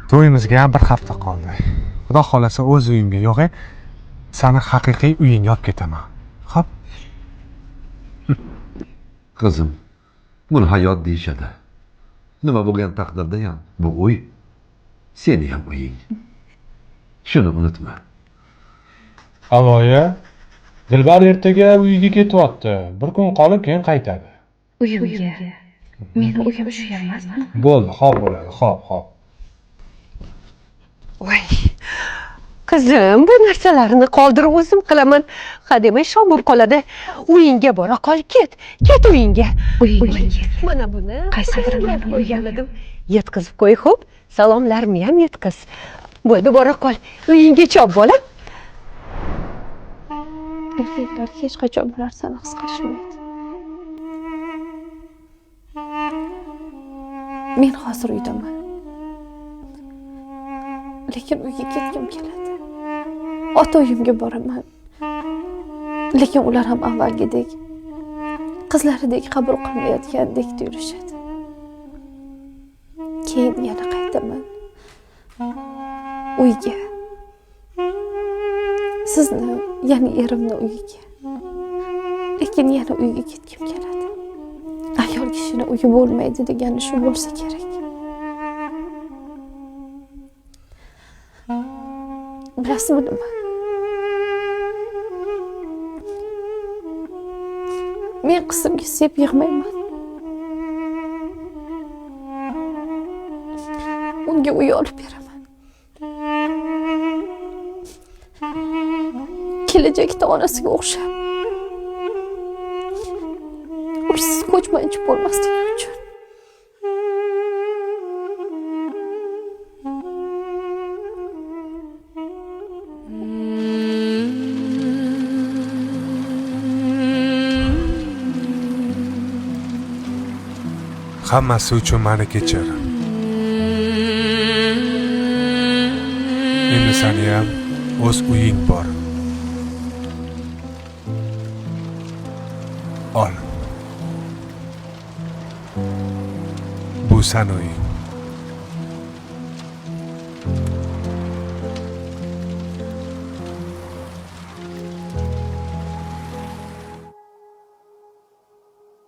To'yimizga ham bir hafta qoldi. Xudo xolasa o'z uyimga yo'q, seni haqiqiy uyingga olib ketaman. Xo'p? Qizim, buni hayot deyishadi. Nima bo'lgan taqdirda ham bu uy seni ham uying. Shuni unutma. Avoya, Dilbar ertaga uyiga ketyapti. Bir kun qolib keyin qaytadi. Uyimga. Meni uyim shu yer emasmi? Bo'ldi, xo'p bo'ladi. Xo'p. Voy. Qizim, bu narsalarni qoldirib o'zim qilaman. Hademay shom bo'lib qoladi. Uyingga bora qol, ket. Ket uyingga. Uyingga. Mana buni Qaysi birini o'rgandim. Yetkazib qo'y, xo'p? Salomlarimni ham yetkaz. Bo'ldi, bora qol. Uyingga chop bola. Erkaklar hech qachon bu narsani his qilishmaydi. Men hozir uydaman. Lekin uyga ketgim keladi. Ota uyimga boraman. Lekin ular ham avvalgidek qizlaridek qabul qilmayotgandek tuyulishadi. Keyin yana qaytaman. Uyga. Sizni, ya'ni erimni uyiga. Lekin yana uyga ketgim keladi. Ayol kishini uyi bo'lmaydi degani shu bo'lsa kerak. Bilasizmi nima? Men qizimga sep yig'mayman. Unga uy olib beraman. Kelajakda onasiga o'xshab uysiz ko'chmanchi bo'lmasligi uchun. Hammasi uchun meni kechir. Endi seni ham o'z uying bor. Ol. Bu sen uying.